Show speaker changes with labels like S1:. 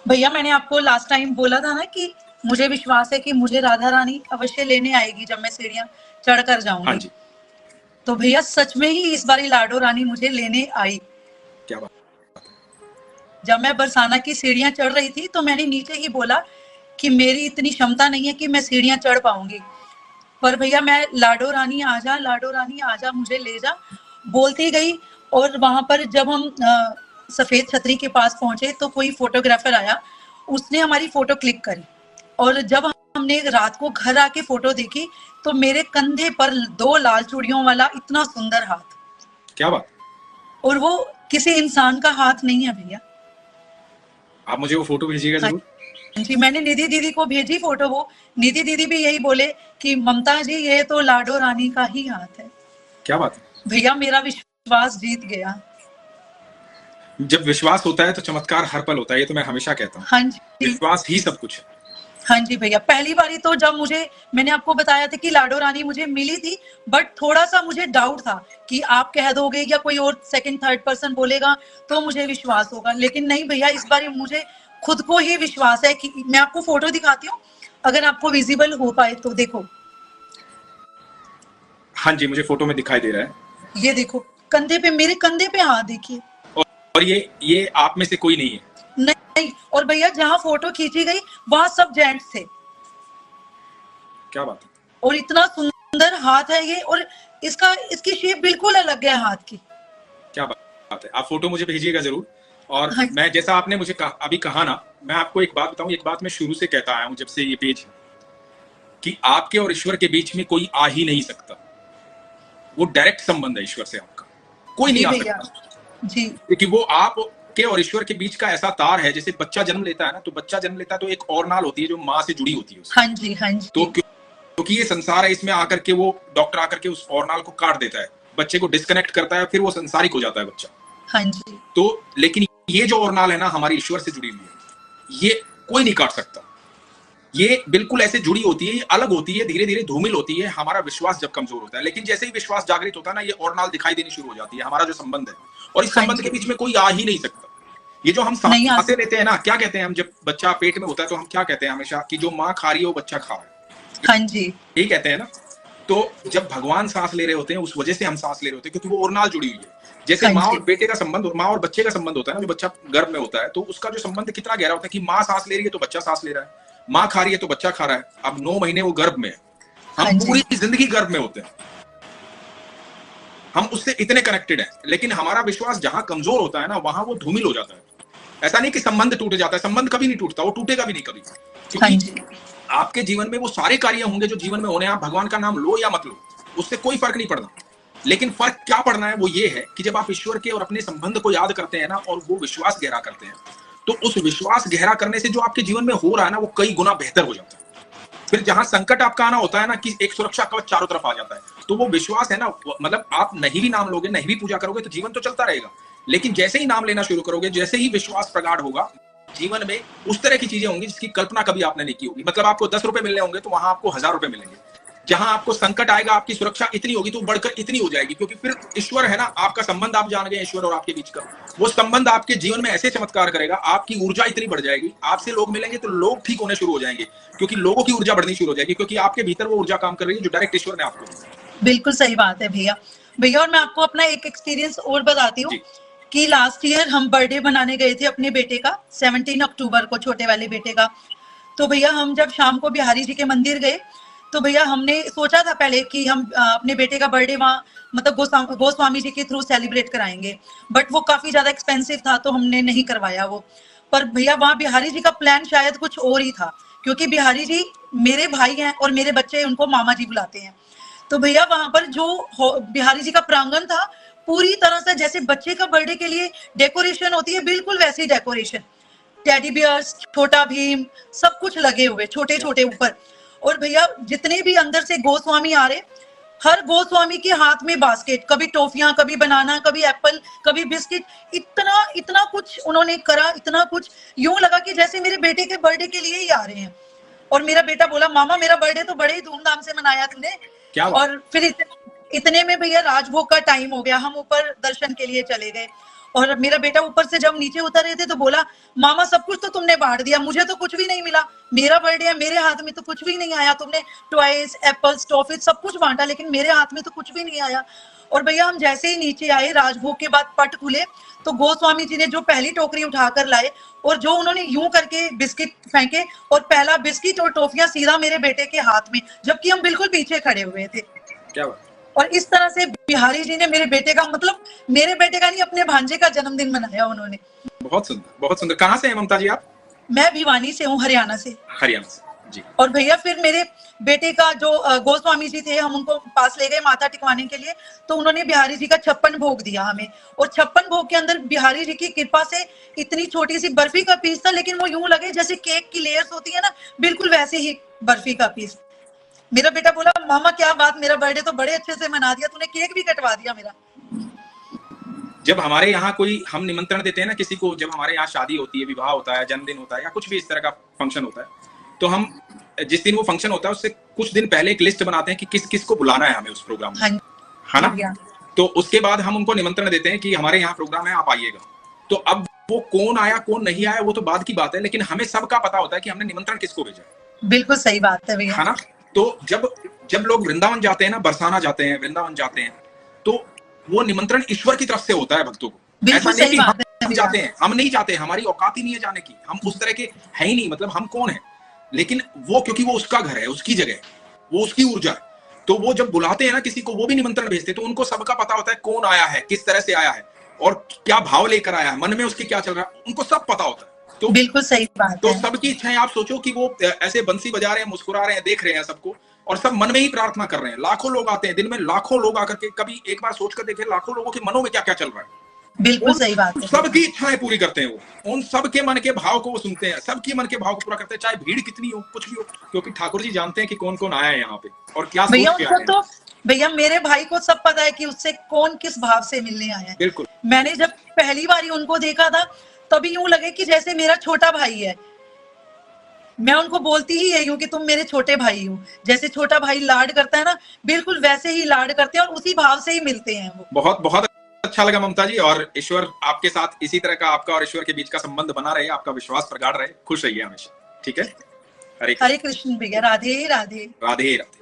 S1: भैया मैंने आपको लास्ट टाइम बोला था ना कि मुझे विश्वास है कि मुझे राधा रानी अवश्य लेने आएगी जब मैं सीढ़ियां चढ़ कर
S2: हाँ
S1: जाऊंगी।
S2: जी।
S1: तो भैया सच में ही इस बारी लाडो रानी मुझे लेने आई।
S2: क्या बात।
S1: जब मैं बरसाना की सीढ़ियां चढ़ रही थी तो मैंने नीचे ही बोला कि मेरी इतनी क्षमता नहीं है कि मैं सीढ़ियां चढ़ पाऊंगी, पर भैया मैं लाडो रानी आजा, लाडो रानी आजा, मुझे ले जा बोलती गई। और वहां पर जब हम सफेद छतरी के पास पहुंचे तो कोई फोटोग्राफर आया, उसने हमारी फोटो क्लिक करी। और जब हमने रात को घर आके फोटो देखी तो मेरे कंधे पर 2 लाल चूड़ियों वाला इतना सुंदर हाथ।
S2: क्या बात।
S1: और वो किसी इंसान का हाथ नहीं है भैया।
S2: आप मुझे वो फोटो भेजिएगा
S1: हाँ
S2: जरूर।
S1: जी, मैंने निधि दीदी को भेजी फोटो। वो निधि दीदी भी यही बोले कि ममता जी ये तो लाडो रानी का ही हाथ है।
S2: क्या बात है।
S1: भैया मेरा विश्वास जीत गया।
S2: जब विश्वास होता है तो चमत्कार हर पल होता है, ये तो मैं हमेशा कहता हूँ।
S1: हाँ जी,
S2: विश्वास ही सब कुछ है।
S1: हाँ जी भैया। पहली बारी तो जब मैंने आपको बताया था कि लाडो रानी मुझे मिली थी, बट थोड़ा सा मुझे डाउट था कि आप कह दोगे या कोई और सेकंड थर्ड पर्सन बोलेगा तो मुझे विश्वास होगा, लेकिन नहीं भैया, इस बार मुझे खुद को ही विश्वास है। कि मैं आपको फोटो दिखाती हूँ, अगर आपको विजिबल हो पाए तो देखो।
S2: हाँ जी, मुझे फोटो में दिखाई दे रहा है।
S1: ये देखो, कंधे पे, मेरे कंधे पे हाथ देखिए।
S2: और ये आप में से कोई नहीं है।
S1: नहीं, और भैया जहाँ फोटो खींची गई वहां सब जेंट्स थे।
S2: क्या बात है।
S1: और इतना सुंदर हाथ है ये, और इसकी शेप बिल्कुल अलग है हाथ की।
S2: क्या बात है। आप फोटो मुझे भेजिएगा जरूर। और
S1: हाँ,
S2: मैं, जैसा आपने मुझे अभी कहा ना, मैं आपको एक बात बताऊं, एक बात मैं शुरू से कहता आया हूं जब से ये पेज, कि आपके और ईश्वर के बीच में कोई आ ही नहीं सकता। वो डायरेक्ट संबंध है ईश्वर से आपका, कोई नहीं आ सकता।
S1: जी,
S2: क्योंकि वो आप के और ईश्वर के बीच का ऐसा तार है, जैसे बच्चा जन्म लेता है ना, तो बच्चा जन्म लेता है तो एक और नाल होती है जो माँ से जुड़ी होती है उसकी।
S1: हाँ जी, हाँ जी।
S2: तो क्योंकि ये संसार है, इसमें आकर के वो डॉक्टर आकर के उस और नाल को काट देता है, बच्चे को डिस्कनेक्ट करता है, फिर वो संसारिक हो जाता है बच्चा।
S1: हाँ जी।
S2: तो लेकिन ये जो और नाल है ना, हमारी ईश्वर से जुड़ी हुई है, ये कोई नहीं काट सकता। ये बिल्कुल ऐसे जुड़ी होती है, ये अलग होती है, धीरे धीरे धूमिल होती है। हमारा विश्वास जब कमजोर होता है, लेकिन जैसे ही विश्वास जागृत होता है ना, ये और नाल दिखाई देनी शुरू हो जाती है, हमारा जो संबंध है। और इस संबंध के बीच में कोई आ ही नहीं सकता। ये जो हम सांसें लेते हैं ना, क्या कहते हैं हम, जब बच्चा पेट में होता है तो हम क्या कहते हैं हमेशा, कि जो माँ खा रही है वो बच्चा खा रहा है।
S1: हाँ जी,
S2: यही कहते हैं ना। तो जब भगवान सांस ले रहे होते हैं, उस वजह से हम सांस ले रहे होते हैं, क्योंकि वो और नाल जुड़ी हुई है। जैसे माँ और बेटे का संबंध, माँ और बच्चे का संबंध होता है ना, जो बच्चा गर्भ में होता है, तो उसका जो संबंध कितना गहरा होता है कि माँ सांस ले रही है तो बच्चा सांस ले रहा है, माँ खा रही है तो बच्चा खा रहा है। अब 9 महीने वो गर्भ में है, हम पूरी जिंदगी गर्भ में होते हैं, हम उससे इतने कनेक्टेड हैं। लेकिन हमारा विश्वास जहां कमजोर होता है ना, वहां वो धूमिल हो जाता है। ऐसा नहीं कि संबंध टूट जाता है, संबंध कभी नहीं टूटता, वो टूटेगा भी नहीं कभी। क्योंकि आपके जीवन में वो सारे कार्य होंगे जो जीवन में होने, आप भगवान का नाम लो या मत लो, उससे कोई फर्क नहीं पड़ना। लेकिन फर्क क्या पड़ना है, वो ये है कि जब आप ईश्वर के और अपने संबंध को याद करते हैं ना, और वो विश्वास गहरा करते हैं, तो उस विश्वास गहरा करने से जो आपके जीवन में हो रहा है ना, वो कई गुना बेहतर हो जाता है। फिर जहां संकट आपका आना होता है ना, कि एक सुरक्षा कवच चारों तरफ आ जाता है, तो वो विश्वास है ना, मतलब आप नहीं भी नाम लोगे, नहीं भी पूजा करोगे, तो जीवन तो चलता रहेगा। लेकिन जैसे ही नाम लेना शुरू करोगे, जैसे ही विश्वास प्रगाढ़ होगा, जीवन में उस तरह की चीजें होंगी जिसकी कल्पना कभी आपने नहीं की होगी। मतलब आपको 10 रुपए मिलने होंगे तो वहां आपको 1000 रुपए मिलेंगे। जहां आपको संकट आएगा, आपकी सुरक्षा इतनी होगी तो बढ़कर इतनी हो जाएगी, क्योंकि फिर ईश्वर है ना, आपका संबंध आप जान गए, ईश्वर और आपके बीच का वो संबंध आपके जीवन में ऐसे चमत्कार करेगा, आपकी ऊर्जा इतनी बढ़ जाएगी, आपसे लोग मिलेंगे तो लोग ठीक होने शुरू हो जाएंगे, क्योंकि लोगों की ऊर्जा बढ़नी शुरू हो जाएगी, क्योंकि आपके भीतर वो ऊर्जा काम कर रही है जो डायरेक्ट ईश्वर ने आपको दी।
S1: बिल्कुल सही बात है भैया। भैया और मैं आपको अपना एक एक्सपीरियंस और बताती हूँ कि लास्ट ईयर हम बर्थडे बनाने गए थे अपने बेटे का, 17 अक्टूबर को, छोटे वाले बेटे का। तो भैया हम जब शाम को बिहारी जी के मंदिर गए, तो भैया हमने सोचा था पहले कि हम अपने बेटे का बर्थडे वहाँ मतलब गोस्वामी जी के थ्रू सेलिब्रेट कराएंगे, बट वो काफी ज्यादा एक्सपेंसिव था तो हमने नहीं करवाया वो। पर भैया वहाँ बिहारी जी का प्लान शायद कुछ और ही था, क्योंकि बिहारी जी मेरे भाई हैं और मेरे बच्चे उनको मामा जी बुलाते हैं। तो भैया वहां पर जो बिहारी जी का प्रांगण था, पूरी तरह से जैसे बच्चे का बर्थडे के लिए डेकोरेशन होती है, बिल्कुल वैसी डेकोरेशन, टेडी बियर्स, छोटा भीम, सब कुछ लगे हुए छोटे छोटे ऊपर। और भैया जितने भी अंदर से गोस्वामी आ रहे, हर गोस्वामी के हाथ में बास्केट, कभी टॉफियां, कभी बनाना, कभी एप्पल, कभी बिस्किट, इतना इतना कुछ उन्होंने करा, इतना कुछ, यूं लगा कि जैसे मेरे बेटे के बर्थडे के लिए ही आ रहे हैं। और मेरा बेटा बोला, मामा मेरा बर्थडे तो बड़े ही धूमधाम से मनाया तुमने। और फिर इतने में भैया राजभोग का टाइम हो गया, हम ऊपर दर्शन के लिए चले गए। और मेरा बेटा ऊपर से जब नीचे उतर रहे थे तो बोला, मामा सब कुछ तो तुमने बांट दिया, मुझे तो कुछ भी नहीं मिला, मेरा बर्थडे है, मेरे हाथ में तो कुछ भी नहीं आया, तुमने टॉयज, एप्पल्स, टॉफीज सब कुछ बांटा, लेकिन मेरे हाथ में तो कुछ भी नहीं आया। और भैया हम जैसे ही नीचे आए, राजभोग के बाद पट खुले, तो गोस्वामी जी ने जो पहली टोकरी उठाकर लाए और जो उन्होंने यूं करके बिस्किट फेंके, और पहला बिस्किट और टॉफियां सीधा मेरे बेटे के हाथ में, जबकि हम बिल्कुल पीछे खड़े हुए थे।
S2: क्या बात।
S1: और इस तरह से बिहारी जी ने मेरे बेटे का, मतलब मेरे बेटे का नहीं, अपने भांजे का जन्मदिन मनाया उन्होंने।
S2: बहुत सुंदर, बहुत सुंदर। कहाँ से हैं ममता जी आप?
S1: मैं भिवानी से हूँ, हरियाणा से।
S2: हरियाणा से जी।
S1: और भैया फिर मेरे बेटे का जो गोस्वामी जी थे, हम उनको पास ले गए माथा टिकवाने के लिए, तो उन्होंने बिहारी जी का 56 भोग दिया हमें, और 56 भोग के अंदर बिहारी जी की कृपा से इतनी छोटी सी बर्फी का पीस था, लेकिन वो यूं लगे जैसे केक की लेयर्स होती है ना, बिल्कुल वैसे ही बर्फी का पीस। मेरा बेटा बोला, मामा क्या बात, मेरा बर्थडे तो बड़े अच्छे से मना दिया, तूने केक भी कटवा दिया मेरा।
S2: जब हमारे यहाँ कोई हम निमंत्रण देते हैं ना किसी को, जब हमारे यहाँ शादी होती है, विवाह होता है, जन्मदिन होता है, या कुछ भी इस तरह का फंक्शन होता है, तो हम जिस दिन वो फंक्शन होता है उससे कुछ दिन पहले एक लिस्ट बनाते हैं कि किस किस को बुलाना है हमें उस प्रोग्राम में, है ना? तो उसके बाद हम उनको निमंत्रण देते हैं कि हमारे यहाँ प्रोग्राम है, आप आइएगा। तो अब वो कौन आया कौन नहीं आया वो तो बाद की बात है, लेकिन हमें सबका पता होता है कि हमने निमंत्रण किसको भेजा है।
S1: बिल्कुल सही बात है भैया,
S2: है ना? तो जब लोग वृंदावन जाते हैं ना, बरसाना जाते हैं, वृंदावन जाते हैं, तो वो निमंत्रण ईश्वर की तरफ से होता है भक्तों को। ऐसा नहीं कि हम जाते हैं, हम नहीं जाते, हमारी औकात ही नहीं है जाने की, हम उस तरह के है ही नहीं, मतलब हम कौन है। लेकिन वो क्योंकि वो उसका घर है, उसकी जगह, वो उसकी ऊर्जा, तो वो जब बुलाते हैं ना किसी को, वो भी निमंत्रण भेजते, तो उनको सबका पता होता है कौन आया है, किस तरह से आया है, और क्या भाव लेकर आया है, मन में उसके क्या चल रहा है, उनको सब पता होता है। तो बिल्कुल सही बात है। तो सबकी इच्छाएं, आप सोचो कि वो ऐसे बंसी बजा रहे हैं, मुस्कुरा रहे हैं, देख रहे हैं सबको, और सब मन में ही प्रार्थना कर रहे हैं। लाखों लोग आते हैं, दिन में लाखों लोग आकर के, कभी एक बार सोच कर देखें लाखों लोगों के मनों में क्या क्या चल रहा है। बिल्कुल सही बात है। सबकी इच्छाएं पूरी करते हैं वो, उन सबके मन के भाव को वो सुनते हैं, सबके मन के भाव को पूरा करते हैं, चाहे भीड़ कितनी हो, कुछ भी हो, क्योंकि ठाकुर जी जानते हैं कि कौन कौन आया है यहाँ पे और क्या सोच के आया है। तो भैया मेरे भाई को सब पता है कि उससे कौन किस भाव से मिलने आया है। बिल्कुल। मैंने जब पहली बार उनको देखा था, तभी यूं लगे कि जैसे मेरा छोटा भाई है। मैं उनको बोलती ही यही हूँ कि तुम मेरे छोटे भाई हो, जैसे छोटा भाई लाड करता है ना, बिल्कुल वैसे ही लाड करते हैं, और उसी भाव से ही मिलते हैं वो। बहुत बहुत अच्छा लगा ममता जी, और ईश्वर आपके साथ इसी तरह का, आपका और ईश्वर के बीच का संबंध बना रहे, आपका विश्वास प्रगाढ़ रहे, खुश रहिए हमेशा। ठीक है? हरे कृष्ण भैया, राधे राधे। राधे राधे।